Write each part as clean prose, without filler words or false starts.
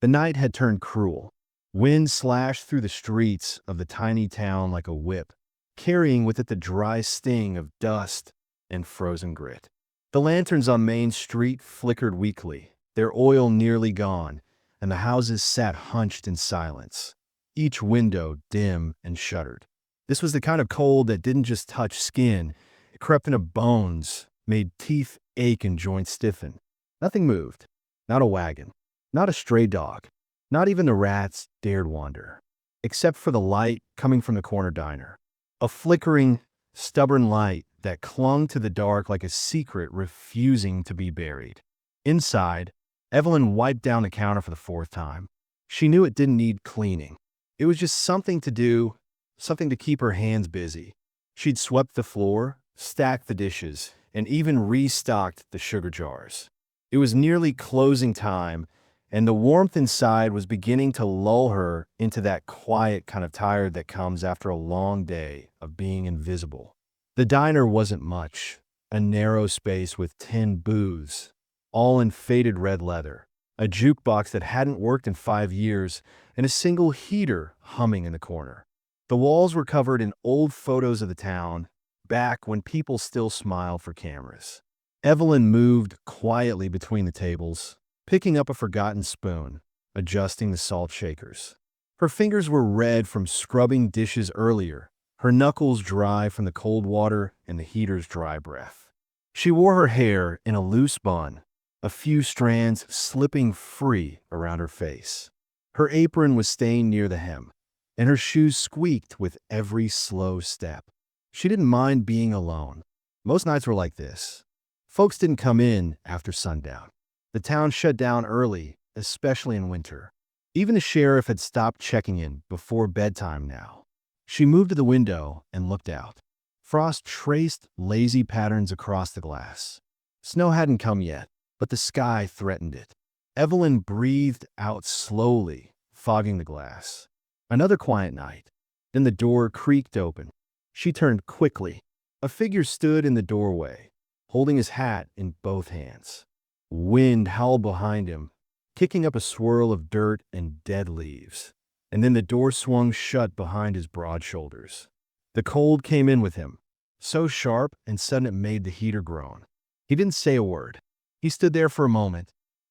The night had turned cruel. Wind slashed through the streets of the tiny town like a whip, carrying with it the dry sting of dust and frozen grit. The lanterns on Main Street flickered weakly, their oil nearly gone, and the houses sat hunched in silence, each window dim and shuttered. This was the kind of cold that didn't just touch skin, it crept into bones, made teeth ache and joints stiffen. Nothing moved. Not a wagon. Not a stray dog. Not even the rats dared wander. Except for the light coming from the corner diner. A flickering, stubborn light that clung to the dark like a secret refusing to be buried. Inside, Evelyn wiped down the counter for the fourth time. She knew it didn't need cleaning. It was just something to do, something to keep her hands busy. She'd swept the floor, stacked the dishes, and even restocked the sugar jars. It was nearly closing time, and the warmth inside was beginning to lull her into that quiet kind of tired that comes after a long day of being invisible. The diner wasn't much, a narrow space with 10 booths, all in faded red leather, a jukebox that hadn't worked in 5 years, and a single heater humming in the corner. The walls were covered in old photos of the town, back when people still smiled for cameras. Evelyn moved quietly between the tables, picking up a forgotten spoon, adjusting the salt shakers. Her fingers were red from scrubbing dishes earlier, her knuckles dry from the cold water and the heater's dry breath. She wore her hair in a loose bun, a few strands slipping free around her face. Her apron was stained near the hem, and her shoes squeaked with every slow step. She didn't mind being alone. Most nights were like this. Folks didn't come in after sundown. The town shut down early, especially in winter. Even the sheriff had stopped checking in before bedtime now. She moved to the window and looked out. Frost traced lazy patterns across the glass. Snow hadn't come yet, but the sky threatened it. Evelyn breathed out slowly, fogging the glass. Another quiet night. Then the door creaked open. She turned quickly. A figure stood in the doorway, holding his hat in both hands. Wind howled behind him, kicking up a swirl of dirt and dead leaves. And then the door swung shut behind his broad shoulders. The cold came in with him, so sharp and sudden it made the heater groan. He didn't say a word. He stood there for a moment,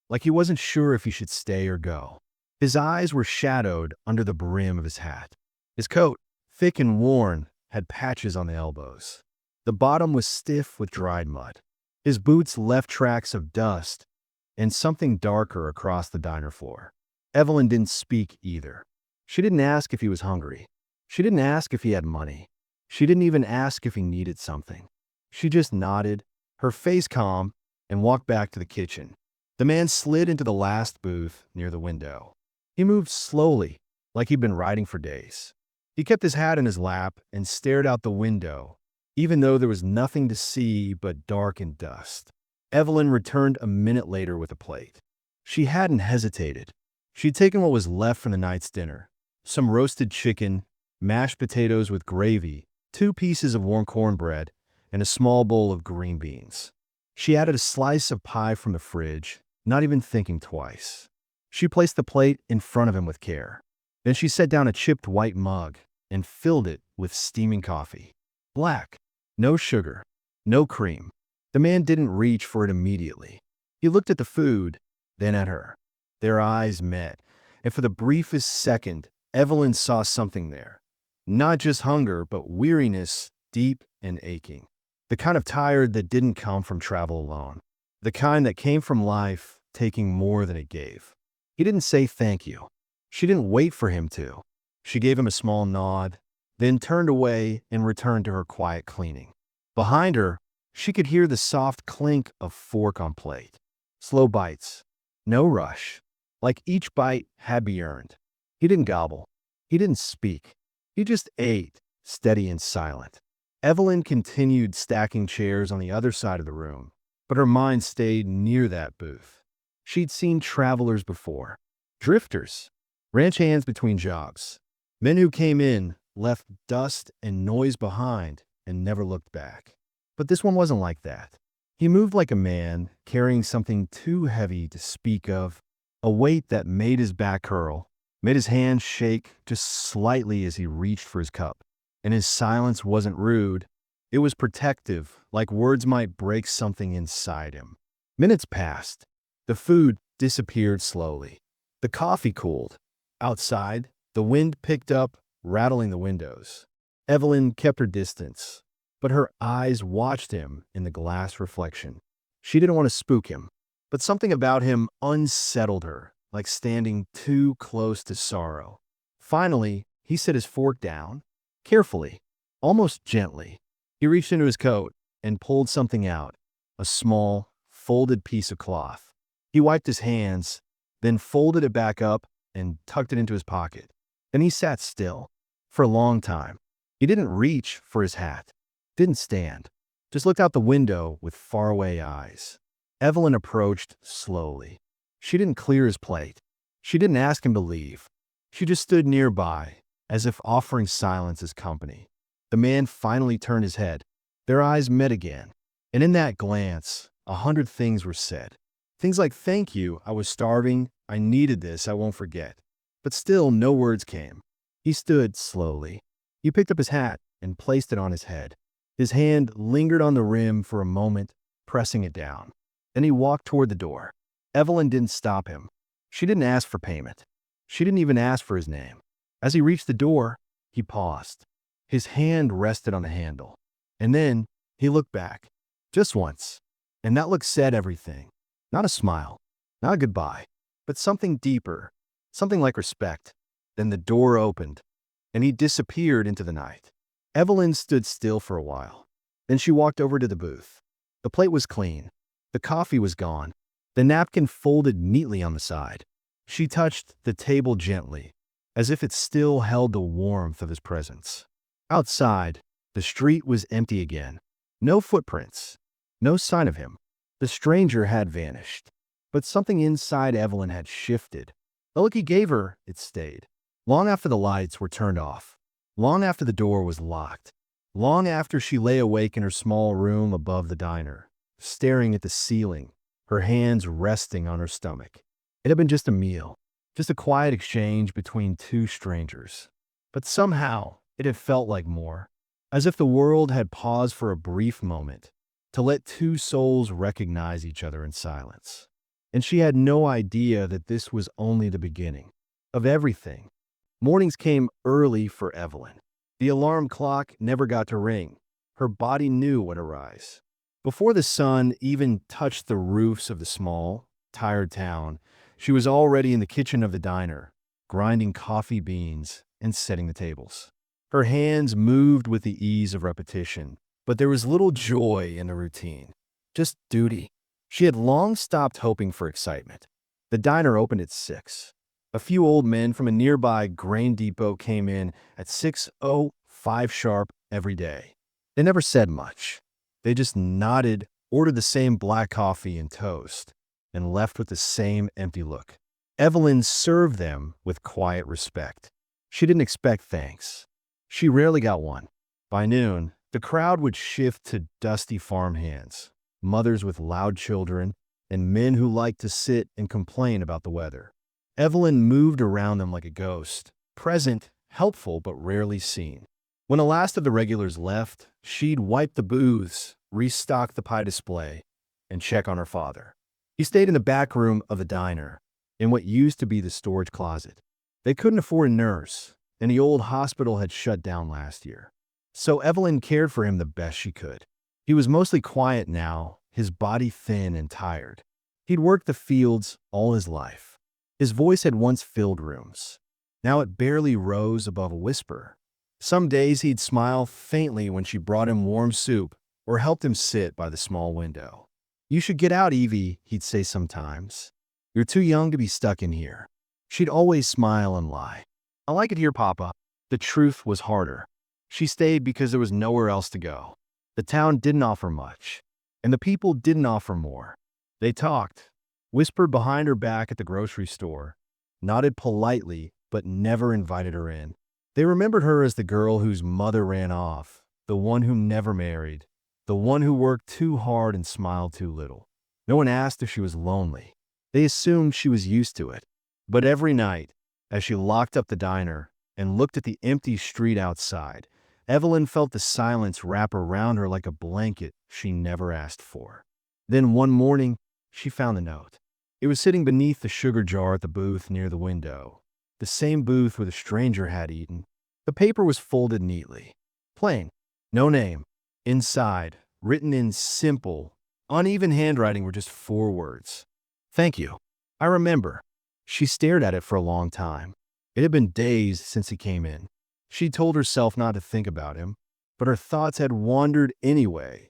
like he wasn't sure if he should stay or go. His eyes were shadowed under the brim of his hat. His coat, thick and worn, had patches on the elbows. The bottom was stiff with dried mud. His boots left tracks of dust and something darker across the diner floor. Evelyn didn't speak either. She didn't ask if he was hungry. She didn't ask if he had money. She didn't even ask if he needed something. She just nodded, her face calm, and walked back to the kitchen. The man slid into the last booth near the window. He moved slowly, like he'd been riding for days. He kept his hat in his lap and stared out the window, even though there was nothing to see but dark and dust. Evelyn returned a minute later with a plate. She hadn't hesitated. She'd taken what was left from the night's dinner: some roasted chicken, mashed potatoes with gravy, 2 pieces of warm cornbread, and a small bowl of green beans. She added a slice of pie from the fridge, not even thinking twice. She placed the plate in front of him with care. Then she set down a chipped white mug and filled it with steaming coffee. Black. No sugar. No cream. The man didn't reach for it immediately. He looked at the food, then at her. Their eyes met, and for the briefest second, Evelyn saw something there. Not just hunger, but weariness, deep and aching. The kind of tired that didn't come from travel alone. The kind that came from life taking more than it gave. He didn't say thank you. She didn't wait for him to. She gave him a small nod, then turned away and returned to her quiet cleaning. Behind her, she could hear the soft clink of fork on plate. Slow bites. No rush. Like each bite had to be earned. He didn't gobble. He didn't speak. He just ate, steady and silent. Evelyn continued stacking chairs on the other side of the room, but her mind stayed near that booth. She'd seen travelers before. Drifters. Ranch hands between jobs. Men who came in, left dust and noise behind, and never looked back. But this one wasn't like that. He moved like a man, carrying something too heavy to speak of, a weight that made his back curl, made his hand shake just slightly as he reached for his cup. And his silence wasn't rude. It was protective, like words might break something inside him. Minutes passed. The food disappeared slowly. The coffee cooled. Outside, the wind picked up, rattling the windows. Evelyn kept her distance, but her eyes watched him in the glass reflection. She didn't want to spook him, but something about him unsettled her, like standing too close to sorrow. Finally, he set his fork down, carefully, almost gently. He reached into his coat and pulled something out, a small, folded piece of cloth. He wiped his hands, then folded it back up and tucked it into his pocket. Then he sat still, for a long time. He didn't reach for his hat, didn't stand, just looked out the window with faraway eyes. Evelyn approached slowly. She didn't clear his plate. She didn't ask him to leave. She just stood nearby, as if offering silence as company. The man finally turned his head. Their eyes met again, and in that glance, 100 things were said. Things like, "Thank you, I was starving, I needed this, I won't forget." But still, no words came. He stood slowly. He picked up his hat and placed it on his head. His hand lingered on the rim for a moment, pressing it down. Then he walked toward the door. Evelyn didn't stop him. She didn't ask for payment. She didn't even ask for his name. As he reached the door, he paused. His hand rested on the handle. And then he looked back. Just once. And that look said everything. Not a smile, not a goodbye, but something deeper, something like respect. Then the door opened, and he disappeared into the night. Evelyn stood still for a while. Then she walked over to the booth. The plate was clean. The coffee was gone. The napkin folded neatly on the side. She touched the table gently, as if it still held the warmth of his presence. Outside, the street was empty again. No footprints. No sign of him. The stranger had vanished. But something inside Evelyn had shifted. The look he gave her, it stayed. Long after the lights were turned off. Long after the door was locked. Long after she lay awake in her small room above the diner, staring at the ceiling, her hands resting on her stomach. It had been just a meal, just a quiet exchange between two strangers. But somehow, it had felt like more. As if the world had paused for a brief moment, to let two souls recognize each other in silence. And she had no idea that this was only the beginning of everything. Mornings came early for Evelyn. The alarm clock never got to ring. Her body knew when to rise. Before the sun even touched the roofs of the small, tired town, she was already in the kitchen of the diner, grinding coffee beans and setting the tables. Her hands moved with the ease of repetition, but there was little joy in the routine, just duty. She had long stopped hoping for excitement. The diner opened at 6. A few old men from a nearby grain depot came in at 6:05 sharp every day. They never said much. They just nodded, ordered the same black coffee and toast, and left with the same empty look. Evelyn served them with quiet respect. She didn't expect thanks. She rarely got one. By noon, the crowd would shift to dusty farmhands, mothers with loud children, and men who liked to sit and complain about the weather. Evelyn moved around them like a ghost, present, helpful, but rarely seen. When the last of the regulars left, she'd wipe the booths, restock the pie display, and check on her father. He stayed in the back room of the diner, in what used to be the storage closet. They couldn't afford a nurse, and the old hospital had shut down last year. So Evelyn cared for him the best she could. He was mostly quiet now, his body thin and tired. He'd worked the fields all his life. His voice had once filled rooms. Now it barely rose above a whisper. Some days he'd smile faintly when she brought him warm soup or helped him sit by the small window. "You should get out, Evie," he'd say sometimes. "You're too young to be stuck in here." She'd always smile and lie. "I like it here, Papa." The truth was harder. She stayed because there was nowhere else to go. The town didn't offer much, and the people didn't offer more. They talked, whispered behind her back at the grocery store, nodded politely, but never invited her in. They remembered her as the girl whose mother ran off, the one who never married, the one who worked too hard and smiled too little. No one asked if she was lonely. They assumed she was used to it. But every night, as she locked up the diner and looked at the empty street outside, Evelyn felt the silence wrap around her like a blanket she never asked for. Then one morning, she found the note. It was sitting beneath the sugar jar at the booth near the window, the same booth where the stranger had eaten. The paper was folded neatly. Plain. No name. Inside, written in simple, uneven handwriting, were just 4 words. Thank you. I remember. She stared at it for a long time. It had been days since he came in. She told herself not to think about him, but her thoughts had wandered anyway,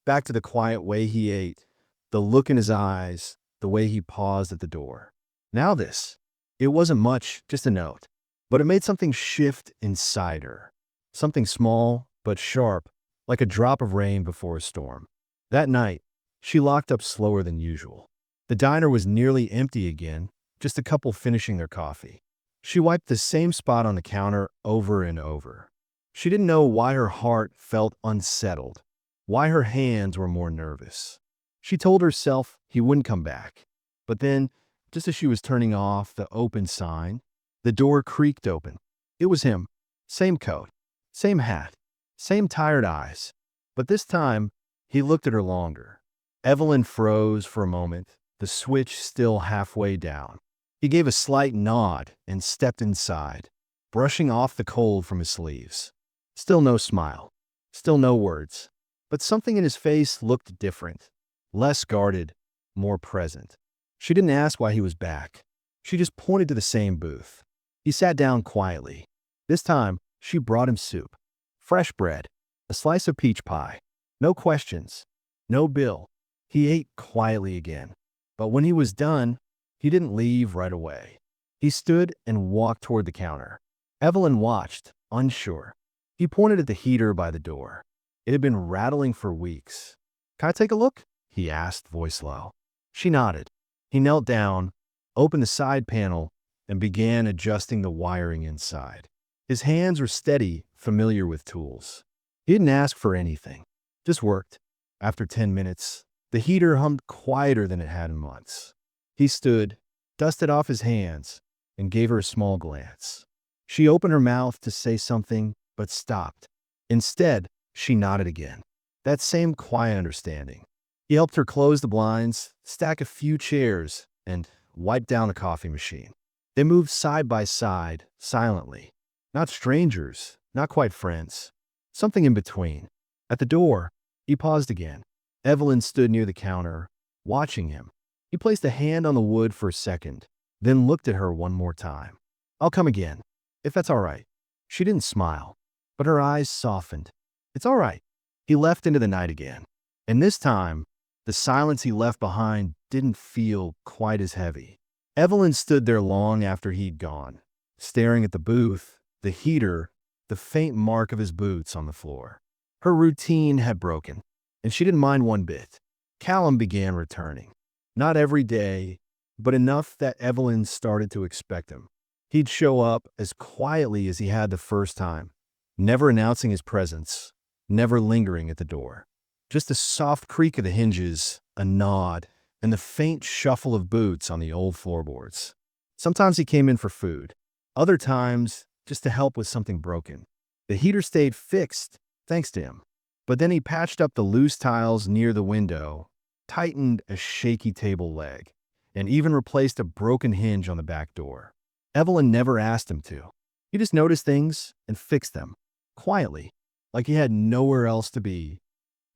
back to the quiet way he ate, the look in his eyes, the way he paused at the door. Now this. It wasn't much, just a note, but it made something shift inside her. Something small, but sharp, like a drop of rain before a storm. That night, she locked up slower than usual. The diner was nearly empty again, just a couple finishing their coffee. She wiped the same spot on the counter over and over. She didn't know why her heart felt unsettled, why her hands were more nervous. She told herself he wouldn't come back. But then, just as she was turning off the open sign, the door creaked open. It was him. Same coat, same hat, same tired eyes. But this time, he looked at her longer. Evelyn froze for a moment, the switch still halfway down. He gave a slight nod and stepped inside, brushing off the cold from his sleeves. Still no smile. Still no words. But something in his face looked different. Less guarded, more present. She didn't ask why he was back. She just pointed to the same booth. He sat down quietly. This time, she brought him soup. Fresh bread. A slice of peach pie. No questions. No bill. He ate quietly again. But when he was done, he didn't leave right away. He stood and walked toward the counter. Evelyn watched, unsure. He pointed at the heater by the door. It had been rattling for weeks. "Can I take a look?" he asked, voice low. She nodded. He knelt down, opened the side panel, and began adjusting the wiring inside. His hands were steady, familiar with tools. He didn't ask for anything, just worked. After 10 minutes, the heater hummed quieter than it had in months. He stood, dusted off his hands, and gave her a small glance. She opened her mouth to say something, but stopped. Instead, she nodded again. That same quiet understanding. He helped her close the blinds, stack a few chairs, and wipe down the coffee machine. They moved side by side, silently. Not strangers, not quite friends. Something in between. At the door, he paused again. Evelyn stood near the counter, watching him. He placed a hand on the wood for a second, then looked at her one more time. "I'll come again, if that's all right." She didn't smile, but her eyes softened. "It's all right." He left into the night again. And this time, the silence he left behind didn't feel quite as heavy. Evelyn stood there long after he'd gone, staring at the booth, the heater, the faint mark of his boots on the floor. Her routine had broken, and she didn't mind one bit. Callum began returning. Not every day, but enough that Evelyn started to expect him. He'd show up as quietly as he had the first time, never announcing his presence, never lingering at the door. Just a soft creak of the hinges, a nod, and the faint shuffle of boots on the old floorboards. Sometimes he came in for food. Other times, just to help with something broken. The heater stayed fixed, thanks to him. But then he patched up the loose tiles near the window, tightened a shaky table leg, and even replaced a broken hinge on the back door. Evelyn never asked him to. He just noticed things and fixed them, quietly, like he had nowhere else to be,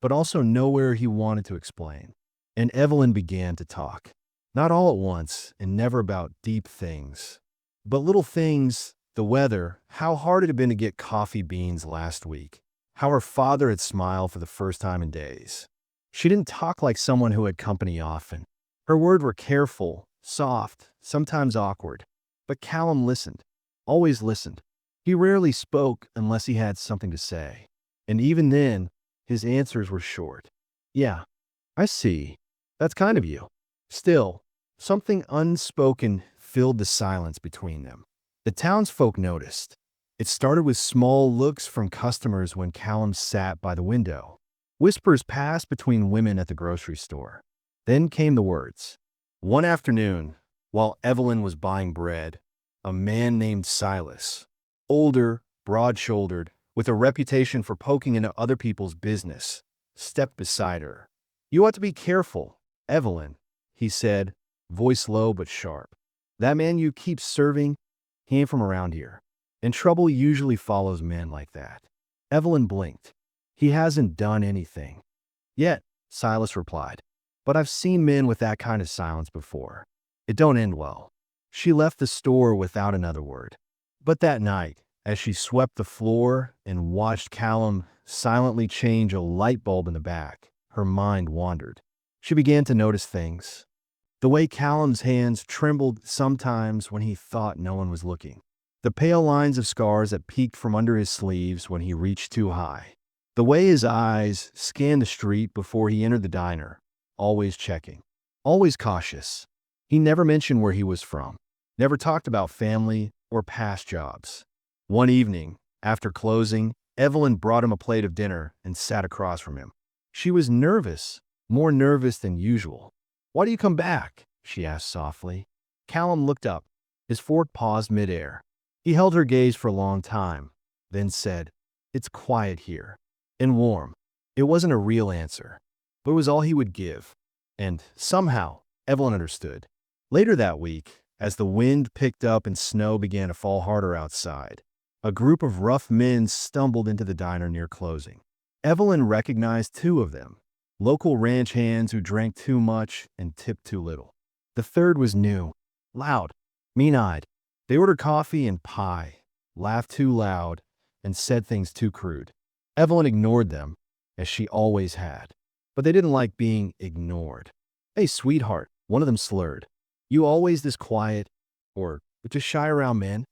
but also nowhere he wanted to explain. And Evelyn began to talk. Not all at once, and never about deep things, but little things, the weather, how hard it had been to get coffee beans last week, how her father had smiled for the first time in days. She didn't talk like someone who had company often. Her words were careful, soft, sometimes awkward. But Callum listened, always listened. He rarely spoke unless he had something to say. And even then, his answers were short. "Yeah, I see. That's kind of you." Still, something unspoken filled the silence between them. The townsfolk noticed. It started with small looks from customers when Callum sat by the window. Whispers passed between women at the grocery store. Then came the words. One afternoon, while Evelyn was buying bread, a man named Silas, older, broad-shouldered, with a reputation for poking into other people's business, stepped beside her. "You ought to be careful, Evelyn," he said, voice low but sharp. "That man you keep serving, he ain't from around here. And trouble usually follows men like that." Evelyn blinked. "He hasn't done anything yet," Silas replied. "But I've seen men with that kind of silence before. It don't end well." She left the store without another word. But that night, as she swept the floor and watched Callum silently change a light bulb in the back, her mind wandered. She began to notice things. The way Callum's hands trembled sometimes when he thought no one was looking. The pale lines of scars that peeked from under his sleeves when he reached too high. The way his eyes scanned the street before he entered the diner, always checking, always cautious. He never mentioned where he was from, never talked about family or past jobs. One evening, after closing, Evelyn brought him a plate of dinner and sat across from him. She was nervous, more nervous than usual. "Why do you come back?" she asked softly. Callum looked up. His fork paused midair. He held her gaze for a long time, then said, "It's quiet here, and warm." It wasn't a real answer, but it was all he would give. And somehow, Evelyn understood. Later that week, as the wind picked up and snow began to fall harder outside, a group of rough men stumbled into the diner near closing. Evelyn recognized two of them, local ranch hands who drank too much and tipped too little. The third was new, loud, mean-eyed. They ordered coffee and pie, laughed too loud, and said things too crude. Evelyn ignored them, as she always had. But they didn't like being ignored. "Hey, sweetheart," one of them slurred. "You always this quiet, or just shy around men?"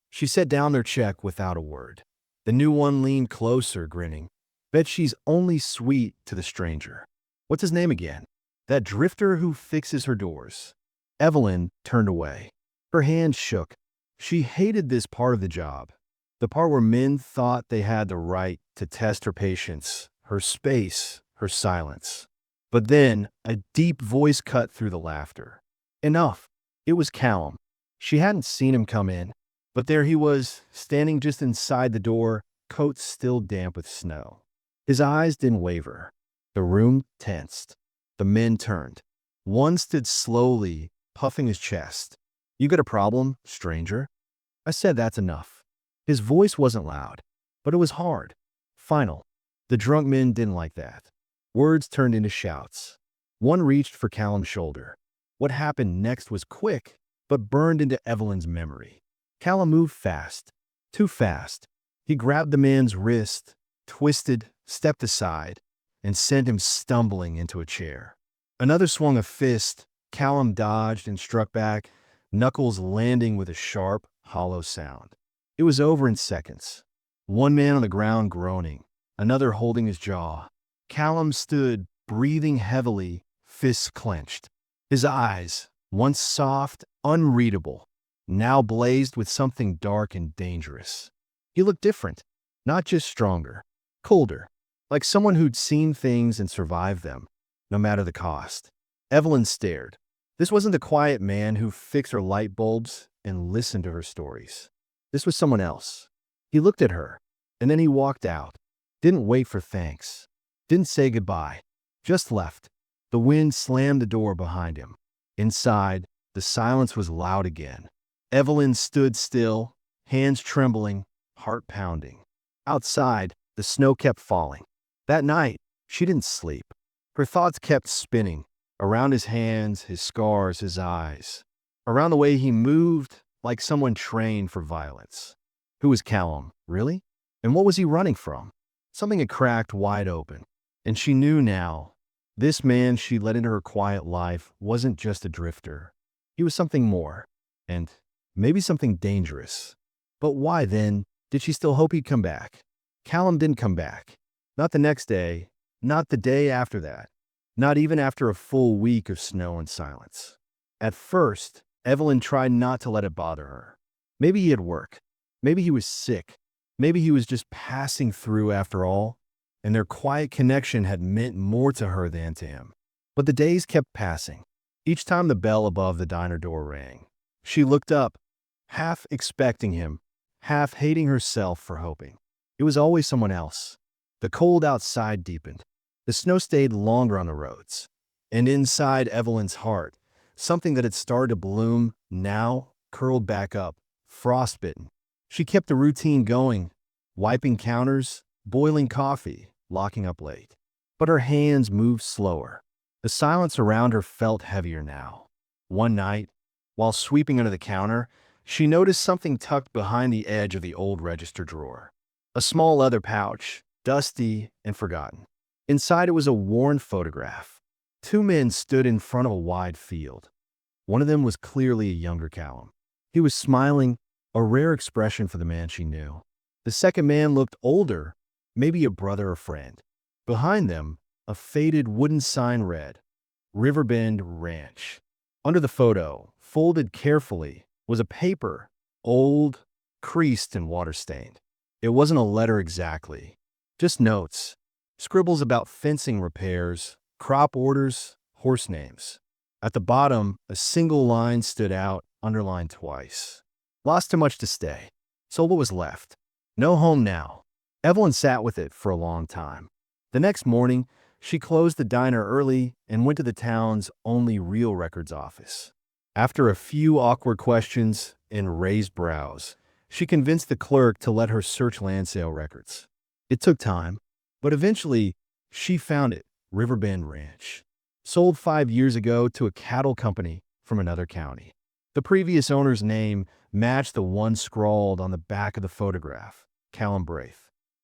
She set down their check without a word. The new one leaned closer, grinning. "Bet she's only sweet to the stranger. What's his name again? That drifter who fixes her doors." Evelyn turned away. Her hand shook. She hated this part of the job, the part where men thought they had the right to test her patience, her space, her silence. But then a deep voice cut through the laughter. Enough. It was Callum. She hadn't seen him come in, but there he was, standing just inside the door, coat still damp with snow. His eyes didn't waver. The room tensed. The men turned. One stood slowly, puffing his chest. "You got a problem, stranger?" I said that's enough. His voice wasn't loud, but it was hard, final. The drunk men didn't like that. Words turned into shouts. One reached for Callum's shoulder. What happened next was quick, but burned into Evelyn's memory. Callum moved fast, too fast. He grabbed the man's wrist, twisted, stepped aside, and sent him stumbling into a chair. Another swung a fist. Callum dodged and struck back, knuckles landing with a sharp, hollow sound. It was over in seconds. One man on the ground groaning, another holding his jaw. Callum stood, breathing heavily, fists clenched. His eyes, once soft, unreadable, now blazed with something dark and dangerous. He looked different, not just stronger, colder, like someone who'd seen things and survived them, no matter the cost. Evelyn stared. This wasn't the quiet man who fixed her light bulbs and listened to her stories. This was someone else. He looked at her, and then he walked out. Didn't wait for thanks. Didn't say goodbye. Just left. The wind slammed the door behind him. Inside, the silence was loud again. Evelyn stood still, hands trembling, heart pounding. Outside, the snow kept falling. That night, she didn't sleep. Her thoughts kept spinning, around his hands, his scars, his eyes, around the way he moved like someone trained for violence. Who was Callum, really? And what was he running from? Something had cracked wide open, and she knew now. This man she let into her quiet life wasn't just a drifter. He was something more, and maybe something dangerous. But why, then, did she still hope he'd come back? Callum didn't come back. Not the next day, not the day after that, not even after a full week of snow and silence. At first, Evelyn tried not to let it bother her. Maybe he had work. Maybe he was sick. Maybe he was just passing through after all, and their quiet connection had meant more to her than to him. But the days kept passing. Each time the bell above the diner door rang, she looked up, half expecting him, half hating herself for hoping. It was always someone else. The cold outside deepened. The snow stayed longer on the roads. And inside Evelyn's heart, something that had started to bloom now curled back up, frostbitten. She kept the routine going, wiping counters, boiling coffee, locking up late. But her hands moved slower. The silence around her felt heavier now. One night, while sweeping under the counter, she noticed something tucked behind the edge of the old register drawer. A small leather pouch, dusty and forgotten. Inside it was a worn photograph. Two men stood in front of a wide field. One of them was clearly a younger Callum. He was smiling, a rare expression for the man she knew. The second man looked older, maybe a brother or friend. Behind them, a faded wooden sign read, Riverbend Ranch. Under the photo, folded carefully, was a paper, old, creased and water-stained. It wasn't a letter exactly, just notes, scribbles about fencing repairs, crop orders, horse names. At the bottom, a single line stood out, underlined twice. Lost too much to stay. Sold what was left. No home now. Evelyn sat with it for a long time. The next morning, she closed the diner early and went to the town's only real records office. After a few awkward questions and raised brows, she convinced the clerk to let her search land sale records. It took time, but eventually she found it, Riverbend Ranch. Sold 5 years ago to a cattle company from another county. The previous owner's name matched the one scrawled on the back of the photograph, Callum.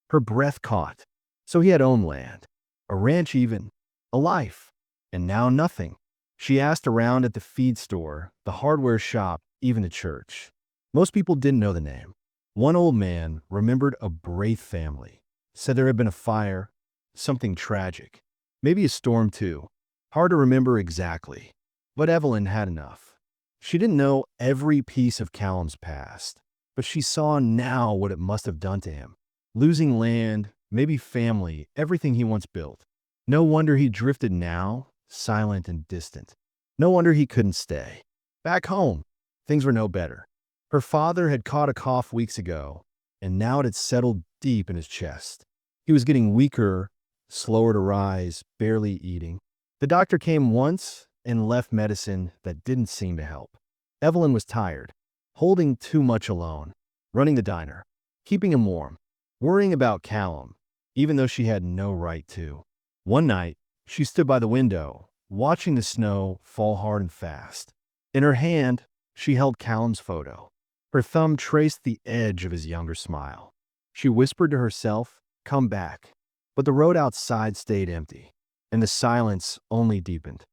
Her breath caught. So he had owned land, a ranch even, a life, and now nothing. She asked around at the feed store, the hardware shop, even the church. Most people didn't know the name. One old man remembered a Braith family, said there had been a fire, something tragic, maybe a storm too. Hard to remember exactly, but Evelyn had enough. She didn't know every piece of Callum's past, but she saw now what it must have done to him. Losing land, maybe family, everything he once built. No wonder he drifted now, silent and distant. No wonder he couldn't stay. Back home, things were no better. Her father had caught a cough weeks ago, and now it had settled deep in his chest. He was getting weaker, slower to rise, barely eating. The doctor came once and left medicine that didn't seem to help. Evelyn was tired, holding too much alone, running the diner, keeping him warm, worrying about Callum, even though she had no right to. One night, she stood by the window, watching the snow fall hard and fast. In her hand, she held Callum's photo. Her thumb traced the edge of his younger smile. She whispered to herself, "Come back." But the road outside stayed empty, and the silence only deepened.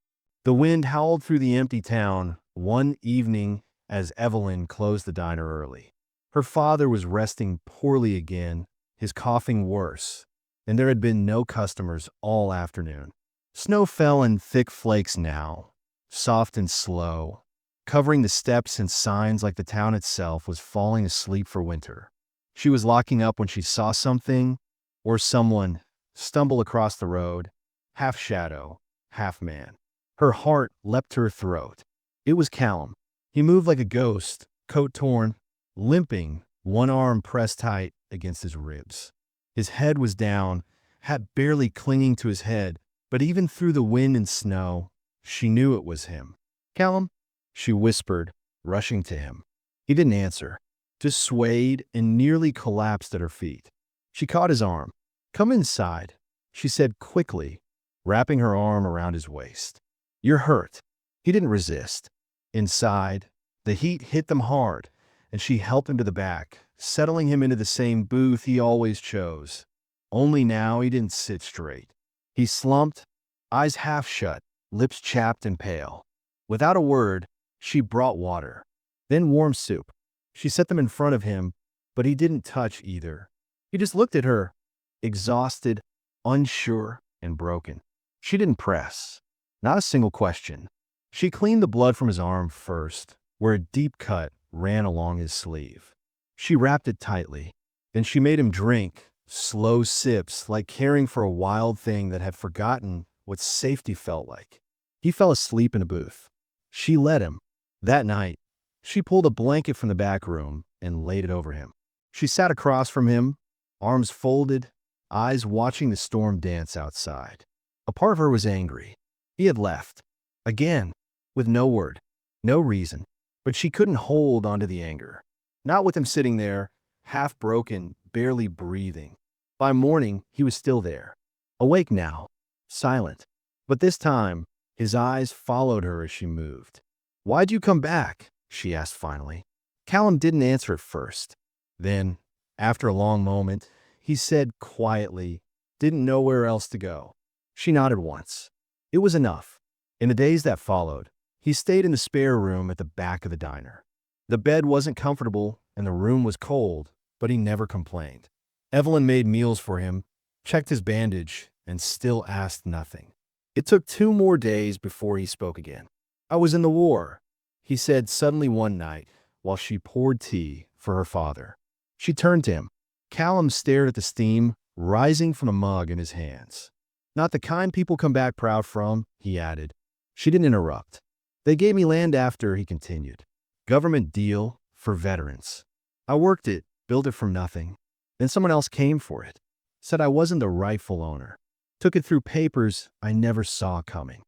The wind howled through the empty town one evening as Evelyn closed the diner early. Her father was resting poorly again, his coughing worse, and there had been no customers all afternoon. Snow fell in thick flakes now, soft and slow, covering the steps and signs like the town itself was falling asleep for winter. She was locking up when she saw something, or someone, stumble across the road, half shadow, half man. Her heart leapt to her throat. It was Callum. He moved like a ghost, coat torn, limping, one arm pressed tight against his ribs. His head was down, hat barely clinging to his head, but even through the wind and snow, she knew it was him. "Callum?" she whispered, rushing to him. He didn't answer, just swayed and nearly collapsed at her feet. She caught his arm. "Come inside," she said quickly, wrapping her arm around his waist. "You're hurt." He didn't resist. Inside, the heat hit them hard, and she helped him to the back, settling him into the same booth he always chose. Only now he didn't sit straight. He slumped, eyes half shut, lips chapped and pale. Without a word, she brought water, then warm soup. She set them in front of him, but he didn't touch either. He just looked at her, exhausted, unsure, and broken. She didn't press. Not a single question. She cleaned the blood from his arm first, where a deep cut ran along his sleeve. She wrapped it tightly. Then she made him drink, slow sips, like caring for a wild thing that had forgotten what safety felt like. He fell asleep in a booth. She let him. That night, she pulled a blanket from the back room and laid it over him. She sat across from him, arms folded, eyes watching the storm dance outside. A part of her was angry. He had left. Again, with no word, no reason. But she couldn't hold onto the anger. Not with him sitting there, half broken, barely breathing. By morning, he was still there. Awake now, silent. But this time, his eyes followed her as she moved. "Why'd you come back?" she asked finally. Callum didn't answer at first. Then, after a long moment, he said quietly, didn't know where else to go. She nodded once. It was enough. In the days that followed, he stayed in the spare room at the back of the diner. The bed wasn't comfortable and the room was cold, but he never complained. Evelyn made meals for him, checked his bandage, and still asked nothing. It took 2 more days before he spoke again. "I was in the war," he said suddenly one night while she poured tea for her father. She turned to him. Callum stared at the steam rising from the mug in his hands. "Not the kind people come back proud from," he added. She didn't interrupt. "They gave me land after," he continued. "Government deal for veterans. I worked it, built it from nothing. Then someone else came for it. Said I wasn't the rightful owner. Took it through papers I never saw coming."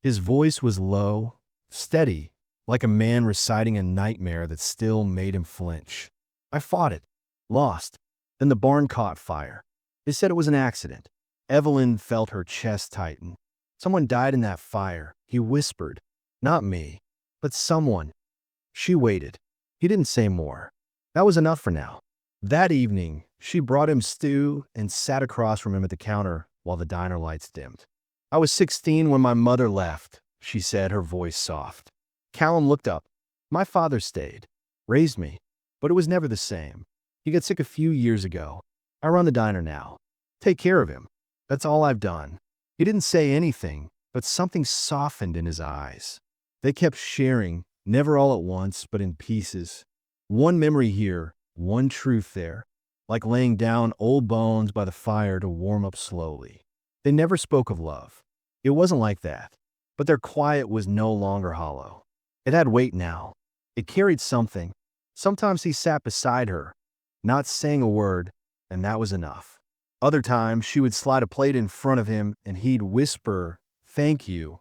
His voice was low, steady, like a man reciting a nightmare that still made him flinch. "I fought it. Lost. Then the barn caught fire. They said it was an accident." Evelyn felt her chest tighten. "Someone died in that fire," he whispered. "Not me, but someone." She waited. He didn't say more. That was enough for now. That evening, she brought him stew and sat across from him at the counter while the diner lights dimmed. "I was 16 when my mother left," she said, her voice soft. Callum looked up. "My father stayed, raised me, but it was never the same. He got sick a few years ago. I run the diner now. Take care of him. That's all I've done." He didn't say anything, but something softened in his eyes. They kept sharing, never all at once, but in pieces. One memory here, one truth there, like laying down old bones by the fire to warm up slowly. They never spoke of love. It wasn't like that. But their quiet was no longer hollow. It had weight now. It carried something. Sometimes he sat beside her, not saying a word, and that was enough. Other times, she would slide a plate in front of him and he'd whisper, "Thank you,"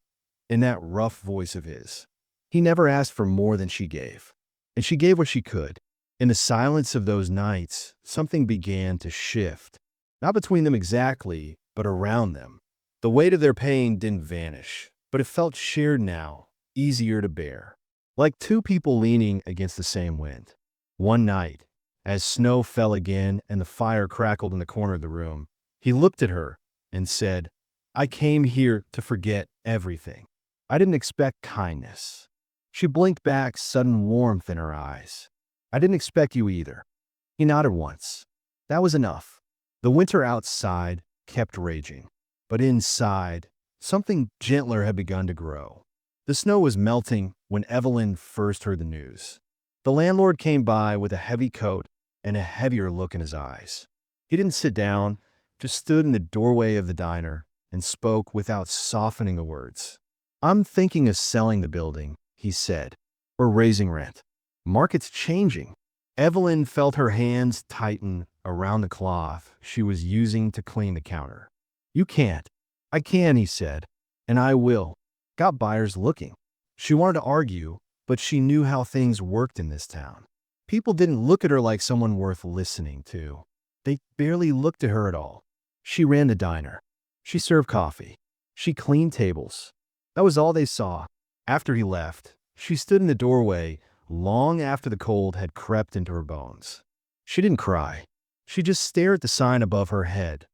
in that rough voice of his. He never asked for more than she gave. And she gave what she could. In the silence of those nights, something began to shift. Not between them exactly, but around them. The weight of their pain didn't vanish, but it felt shared now, easier to bear. Like 2 people leaning against the same wind. One night, as snow fell again and the fire crackled in the corner of the room, he looked at her and said, "I came here to forget everything. I didn't expect kindness." She blinked back, sudden warmth in her eyes. "I didn't expect you either." He nodded once. That was enough. The winter outside kept raging, but inside, something gentler had begun to grow. The snow was melting when Evelyn first heard the news. The landlord came by with a heavy coat and a heavier look in his eyes. He didn't sit down, just stood in the doorway of the diner and spoke without softening the words. "I'm thinking of selling the building," he said, "or raising rent. Market's changing." Evelyn felt her hands tighten around the cloth she was using to clean the counter. "You can't." "I can," he said, "and I will. Got buyers looking." She wanted to argue, but she knew how things worked in this town. People didn't look at her like someone worth listening to. They barely looked at her at all. She ran the diner. She served coffee. She cleaned tables. That was all they saw. After he left, she stood in the doorway long after the cold had crept into her bones. She didn't cry. She just stared at the sign above her head.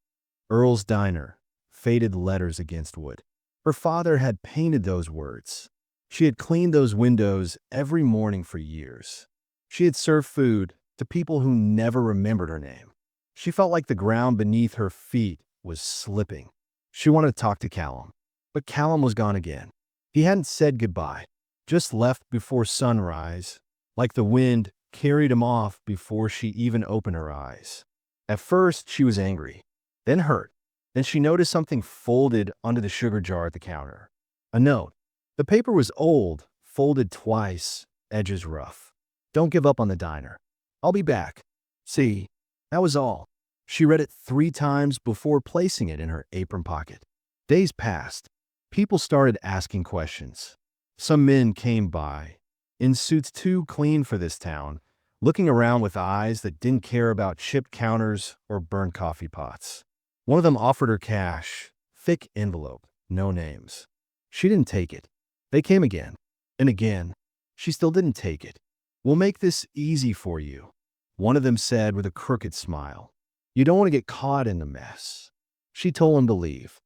Earl's Diner, faded letters against wood. Her father had painted those words. She had cleaned those windows every morning for years. She had served food to people who never remembered her name. She felt like the ground beneath her feet was slipping. She wanted to talk to Callum, but Callum was gone again. He hadn't said goodbye, just left before sunrise, like the wind carried him off before she even opened her eyes. At first, she was angry, then hurt. Then she noticed something folded under the sugar jar at the counter. A note. The paper was old, folded twice, edges rough. Don't give up on the diner. I'll be back. See, that was all. She read it 3 times before placing it in her apron pocket. Days passed. People started asking questions. Some men came by, in suits too clean for this town, looking around with eyes that didn't care about chipped counters or burned coffee pots. One of them offered her cash, thick envelope, no names. She didn't take it. They came again, and again. She still didn't take it. "We'll make this easy for you," one of them said with a crooked smile. "You don't want to get caught in the mess." She told him to leave.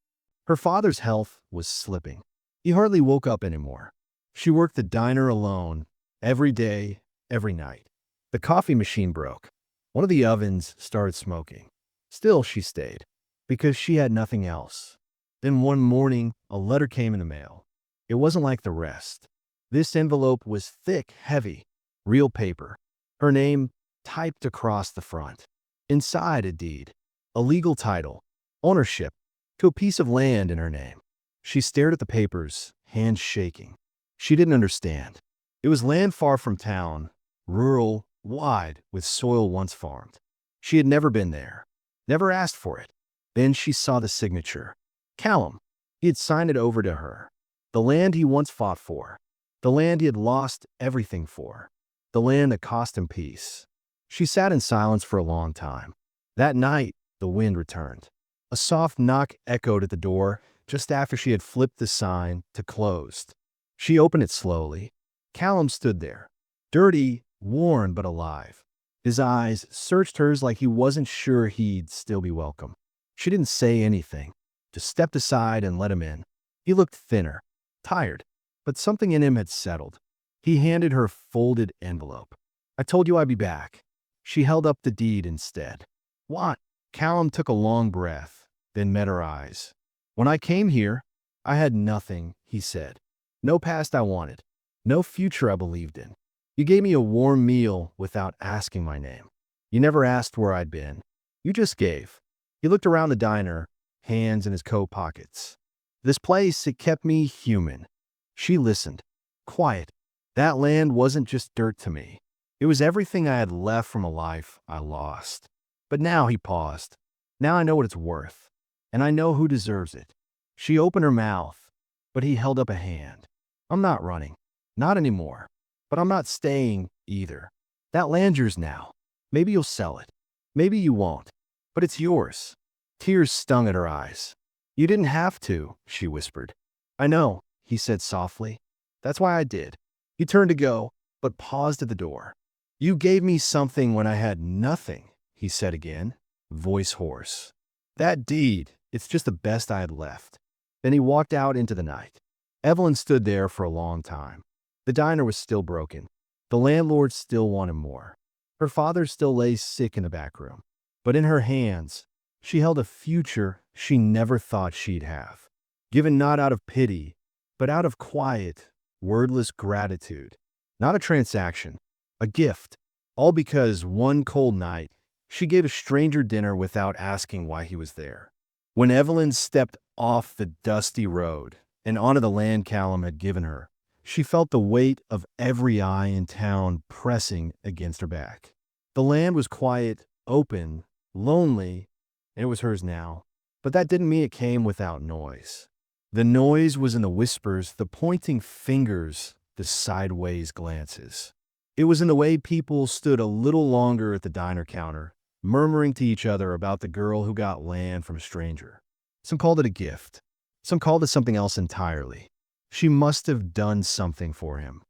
Her father's health was slipping. He hardly woke up anymore. She worked the diner alone, every day, every night. The coffee machine broke. One of the ovens started smoking. Still, she stayed, because she had nothing else. Then one morning, a letter came in the mail. It wasn't like the rest. This envelope was thick, heavy, real paper. Her name typed across the front. Inside, a deed, a legal title, ownership to a piece of land in her name. She stared at the papers, hands shaking. She didn't understand. It was land far from town, rural, wide, with soil once farmed. She had never been there, never asked for it. Then she saw the signature. Callum. He had signed it over to her. The land he once fought for. The land he had lost everything for. The land that cost him peace. She sat in silence for a long time. That night, the wind returned. A soft knock echoed at the door just after she had flipped the sign to closed. She opened it slowly. Callum stood there, dirty, worn but alive. His eyes searched hers like he wasn't sure he'd still be welcome. She didn't say anything, just stepped aside and let him in. He looked thinner, tired, but something in him had settled. He handed her a folded envelope. "I told you I'd be back." She held up the deed instead. "What?" Callum took a long breath, then met her eyes. "When I came here, I had nothing," he said. "No past I wanted. No future I believed in. You gave me a warm meal without asking my name. You never asked where I'd been. You just gave." He looked around the diner, hands in his coat pockets. "This place, it kept me human." She listened, quiet. "That land wasn't just dirt to me. It was everything I had left from a life I lost. But now," he paused, "now I know what it's worth, and I know who deserves it." She opened her mouth, but he held up a hand. "I'm not running. Not anymore. But I'm not staying either. That land's yours now. Maybe you'll sell it. Maybe you won't. But it's yours." Tears stung at her eyes. "You didn't have to," she whispered. "I know," he said softly. "That's why I did." He turned to go, but paused at the door. "You gave me something when I had nothing," he said again, voice hoarse. "That deed, it's just the best I had left." Then he walked out into the night. Evelyn stood there for a long time. The diner was still broken. The landlord still wanted more. Her father still lay sick in the back room. But in her hands, she held a future she never thought she'd have. Given not out of pity, but out of quiet, wordless gratitude. Not a transaction, a gift. All because one cold night, she gave a stranger dinner without asking why he was there. When Evelyn stepped off the dusty road and onto the land Callum had given her, she felt the weight of every eye in town pressing against her back. The land was quiet, open, lonely, and it was hers now. But that didn't mean it came without noise. The noise was in the whispers, the pointing fingers, the sideways glances. It was in the way people stood a little longer at the diner counter, murmuring to each other about the girl who got land from a stranger. Some called it a gift. Some called it something else entirely. She must have done something for him.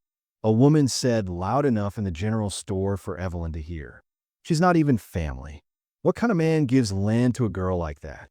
A woman said loud enough in the general store for Evelyn to hear. "She's not even family. What kind of man gives land to a girl like that?"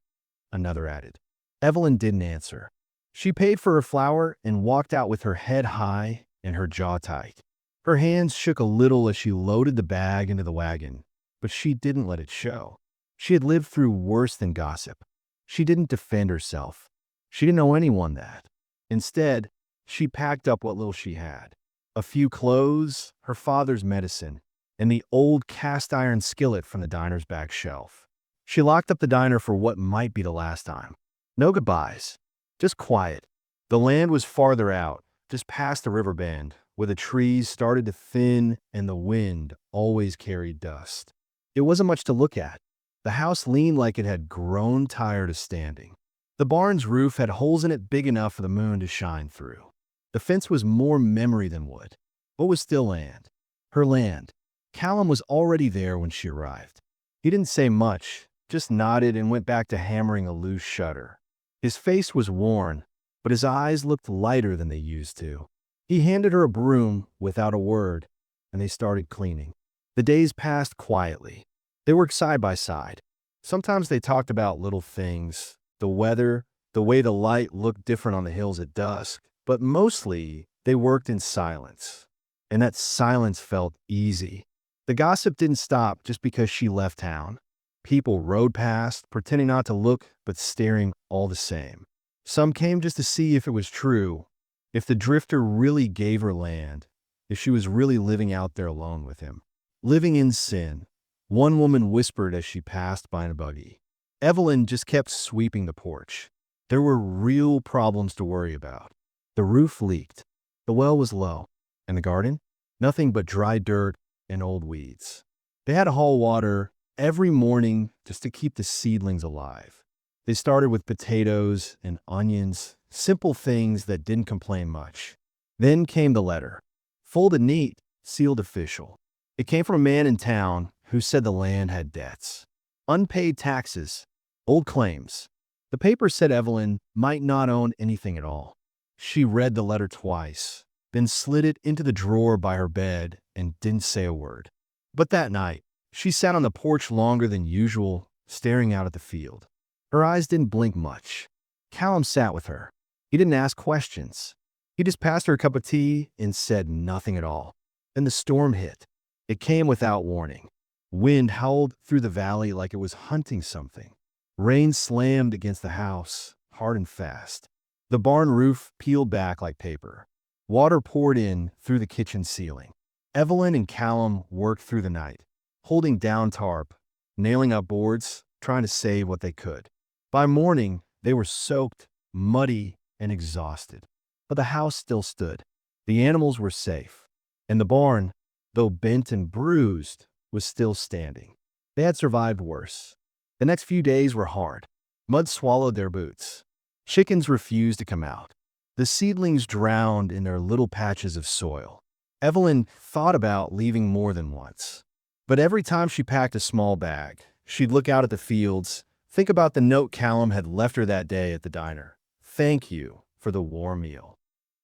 Another added. Evelyn didn't answer. She paid for her flour and walked out with her head high and her jaw tight. Her hands shook a little as she loaded the bag into the wagon, but she didn't let it show. She had lived through worse than gossip. She didn't defend herself. She didn't owe anyone that. Instead, she packed up what little she had. A few clothes, her father's medicine, and the old cast-iron skillet from the diner's back shelf. She locked up the diner for what might be the last time. No goodbyes, just quiet. The land was farther out, just past the river bend, where the trees started to thin and the wind always carried dust. It wasn't much to look at. The house leaned like it had grown tired of standing. The barn's roof had holes in it big enough for the moon to shine through. The fence was more memory than wood, but was still land. Her land. Callum was already there when she arrived. He didn't say much, just nodded and went back to hammering a loose shutter. His face was worn, but his eyes looked lighter than they used to. He handed her a broom without a word, and they started cleaning. The days passed quietly. They worked side by side. Sometimes they talked about little things, the weather, the way the light looked different on the hills at dusk, but mostly they worked in silence. And that silence felt easy. The gossip didn't stop just because she left town. People rode past, pretending not to look, but staring all the same. Some came just to see if it was true, if the drifter really gave her land, if she was really living out there alone with him. Living in sin, one woman whispered as she passed by in a buggy. Evelyn just kept sweeping the porch. There were real problems to worry about. The roof leaked, the well was low, and the garden? Nothing but dry dirt and old weeds. They had to haul water every morning just to keep the seedlings alive. They started with potatoes and onions, simple things that didn't complain much. Then came the letter. Folded neat, sealed official. It came from a man in town who said the land had debts. Unpaid taxes, old claims. The paper said Evelyn might not own anything at all. She read the letter twice, then slid it into the drawer by her bed and didn't say a word. But that night, she sat on the porch longer than usual, staring out at the field. Her eyes didn't blink much. Callum sat with her. He didn't ask questions. He just passed her a cup of tea and said nothing at all. Then the storm hit. It came without warning. Wind howled through the valley like it was hunting something. Rain slammed against the house, hard and fast. The barn roof peeled back like paper. Water poured in through the kitchen ceiling. Evelyn and Callum worked through the night, holding down tarp, nailing up boards, trying to save what they could. By morning, they were soaked, muddy, and exhausted. But the house still stood. The animals were safe. And the barn, though bent and bruised, was still standing. They had survived worse. The next few days were hard. Mud swallowed their boots. Chickens refused to come out. The seedlings drowned in their little patches of soil. Evelyn thought about leaving more than once. But every time she packed a small bag, she'd look out at the fields, think about the note Callum had left her that day at the diner. Thank you for the warm meal.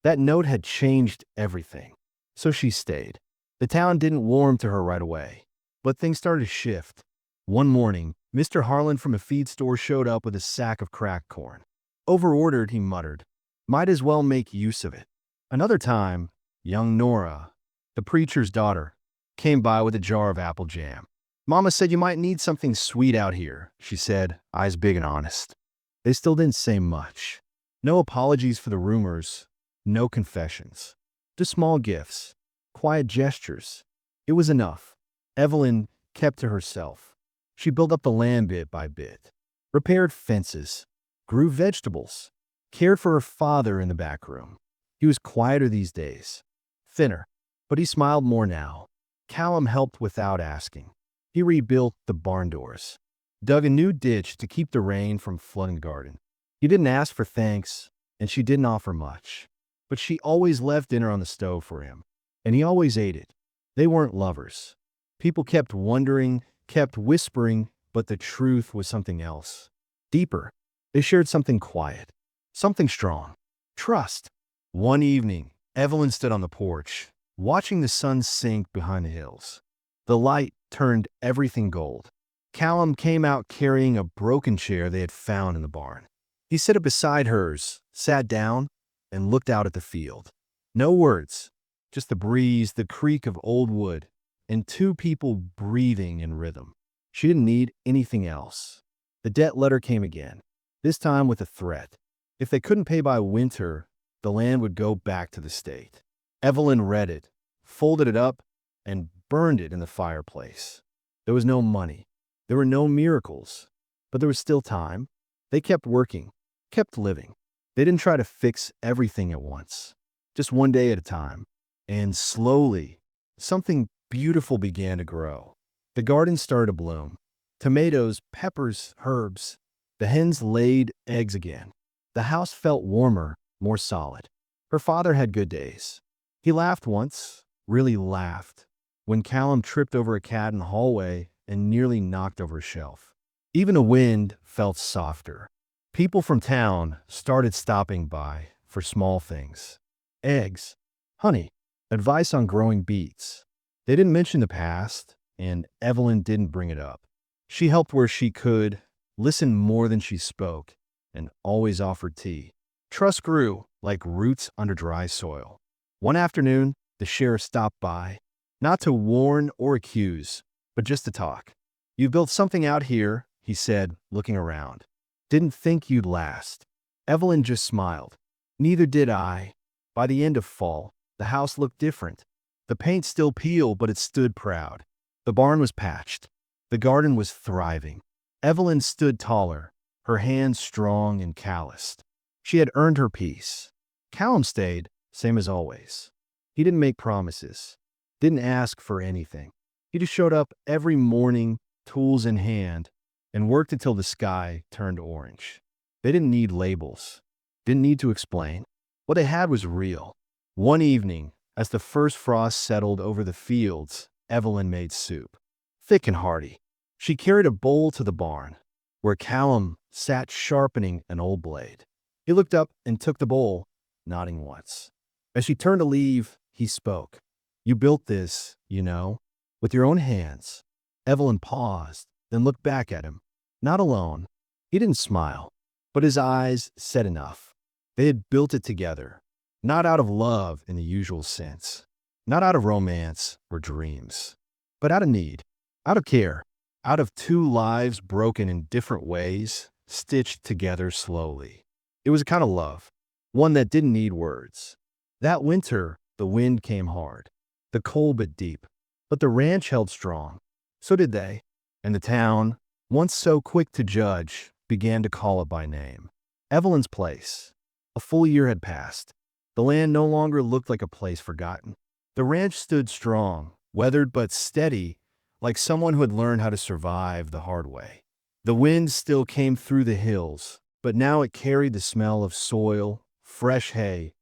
That note had changed everything. So she stayed. The town didn't warm to her right away. But things started to shift. One morning, Mr. Harlan from a feed store showed up with a sack of cracked corn. Overordered, he muttered. Might as well make use of it. Another time, young Nora, the preacher's daughter, came by with a jar of apple jam. Mama said you might need something sweet out here, she said, eyes big and honest. They still didn't say much. No apologies for the rumors, no confessions. Just small gifts, quiet gestures. It was enough. Evelyn kept to herself. She built up the land bit by bit, repaired fences, grew vegetables, cared for her father in the back room. He was quieter these days, thinner, but he smiled more now. Callum helped without asking. He rebuilt the barn doors, dug a new ditch to keep the rain from flooding the garden. He didn't ask for thanks, and she didn't offer much. But she always left dinner on the stove for him, and he always ate it. They weren't lovers. People kept wondering, kept whispering, but the truth was something else. Deeper. They shared something quiet, something strong. Trust. One evening, Evelyn stood on the porch, watching the sun sink behind the hills. The light turned everything gold. Callum came out carrying a broken chair they had found in the barn. He set it beside hers, sat down, and looked out at the field. No words, just the breeze, the creak of old wood, and two people breathing in rhythm. She didn't need anything else. The debt letter came again, this time with a threat. If they couldn't pay by winter, the land would go back to the state. Evelyn read it, folded it up, and burned it in the fireplace. There was no money. There were no miracles. But there was still time. They kept working, kept living. They didn't try to fix everything at once. just one day at a time. And slowly, something beautiful began to grow. The garden started to bloom. Tomatoes, peppers, herbs. The hens laid eggs again. The house felt warmer, more solid. Her father had good days. He laughed once, really laughed, when Callum tripped over a cat in the hallway and nearly knocked over a shelf. Even the wind felt softer. People from town started stopping by for small things. Eggs, honey, advice on growing beets. They didn't mention the past, and Evelyn didn't bring it up. She helped where she could, listened more than she spoke, and always offered tea. Trust grew like roots under dry soil. One afternoon, the sheriff stopped by, not to warn or accuse, but just to talk. "You built something out here," he said, looking around. "Didn't think you'd last." Evelyn just smiled. "Neither did I." By the end of fall, the house looked different. The paint still peeled, but it stood proud. The barn was patched. The garden was thriving. Evelyn stood taller, her hands strong and calloused. She had earned her peace. Callum stayed, same as always. He didn't make promises, didn't ask for anything. He just showed up every morning, tools in hand, and worked until the sky turned orange. They didn't need labels, didn't need to explain. What they had was real. One evening, as the first frost settled over the fields, Evelyn made soup. Thick and hearty. She carried a bowl to the barn, where Callum sat sharpening an old blade. He looked up and took the bowl, nodding once. As she turned to leave, he spoke. "You built this, you know, with your own hands." Evelyn paused, then looked back at him. Not alone. He didn't smile, but his eyes said enough. They had built it together, not out of love in the usual sense, not out of romance or dreams, but out of need, out of care, out of two lives broken in different ways, stitched together slowly. It was a kind of love, one that didn't need words. That winter, the wind came hard. The cold bit deep, but the ranch held strong. So did they. And the town, once so quick to judge, began to call it by name. Evelyn's place. A full year had passed. The land no longer looked like a place forgotten. The ranch stood strong, weathered but steady, like someone who had learned how to survive the hard way. The wind still came through the hills, but now it carried the smell of soil, fresh hay,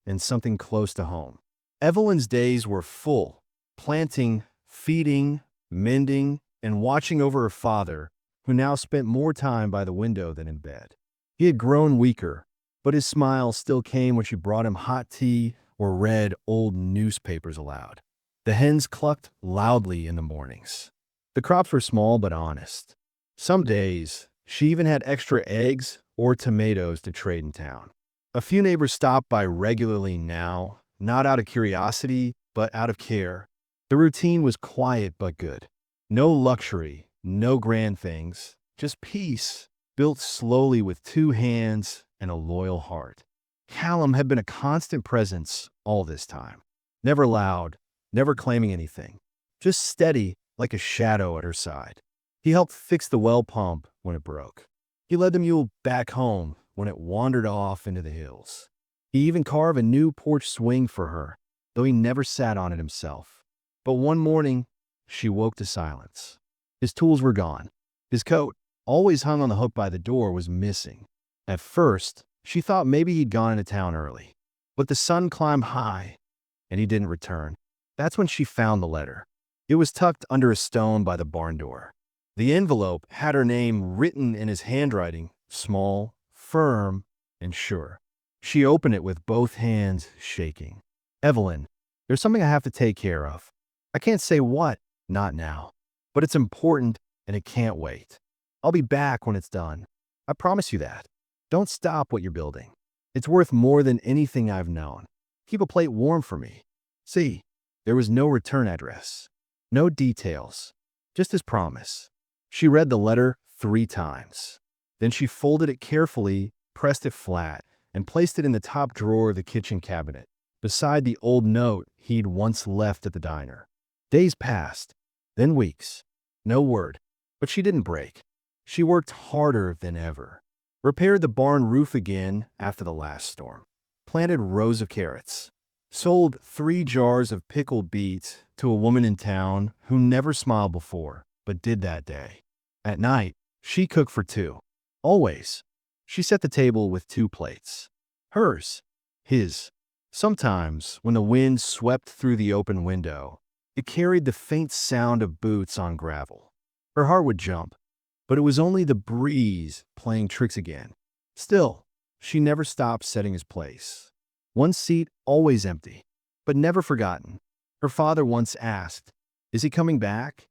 and something close to home. Evelyn's days were full, planting, feeding, mending, and watching over her father, who now spent more time by the window than in bed. He had grown weaker, but his smile still came when she brought him hot tea or read old newspapers aloud. The hens clucked loudly in the mornings. The crops were small but honest. Some days, she even had extra eggs or tomatoes to trade in town. A few neighbors stopped by regularly now, not out of curiosity, but out of care. The routine was quiet but good. No luxury, no grand things, just peace, built slowly with two hands and a loyal heart. Callum had been a constant presence all this time. Never loud, never claiming anything, just steady like a shadow at her side. He helped fix the well pump when it broke. He led the mule back home when it wandered off into the hills. He even carved a new porch swing for her, though he never sat on it himself. But one morning, she woke to silence. His tools were gone. His coat, always hung on the hook by the door, was missing. At first, she thought maybe he'd gone into town early. But the sun climbed high, and he didn't return. That's when she found the letter. It was tucked under a stone by the barn door. The envelope had her name written in his handwriting, small, firm, and sure. She opened it with both hands shaking. "Evelyn, there's something I have to take care of. I can't say what, not now. But it's important, and it can't wait. I'll be back when it's done. I promise you that. Don't stop what you're building. It's worth more than anything I've known. Keep a plate warm for me." See, there was no return address, no details, just his promise. She read the letter 3 times. Then she folded it carefully, pressed it flat, and placed it in the top drawer of the kitchen cabinet, beside the old note he'd once left at the diner. Days passed, then weeks. No word, but she didn't break. She worked harder than ever. Repaired the barn roof again after the last storm. Planted rows of carrots. sold 3 jars of pickled beets to a woman in town who never smiled before, but did that day. At night, she cooked for two. Always. She set the table with 2 plates. Hers. His. Sometimes, when the wind swept through the open window, it carried the faint sound of boots on gravel. Her heart would jump, but it was only the breeze playing tricks again. Still, she never stopped setting his place. One seat always empty, but never forgotten. Her father once asked, "Is he coming back?"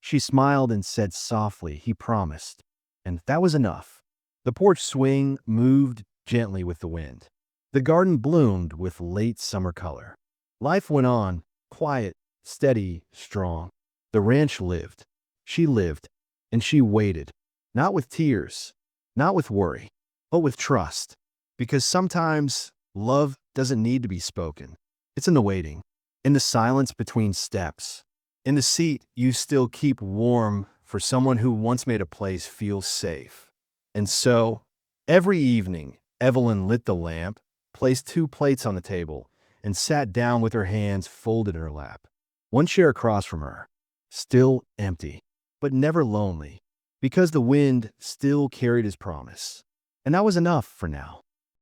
She smiled and said softly, "He promised." And that was enough. The porch swing moved gently with the wind. The garden bloomed with late summer color. Life went on, quiet, steady, strong. The ranch lived. She lived, and she waited, not with tears, not with worry, but with trust. Because sometimes love doesn't need to be spoken. It's in the waiting, in the silence between steps, in the seat you still keep warm for someone who once made a place feel safe. And so, every evening, Evelyn lit the lamp, placed 2 plates on the table, and sat down with her hands folded in her lap. One chair across from her, still empty, but never lonely, because the wind still carried his promise. And that was enough for now.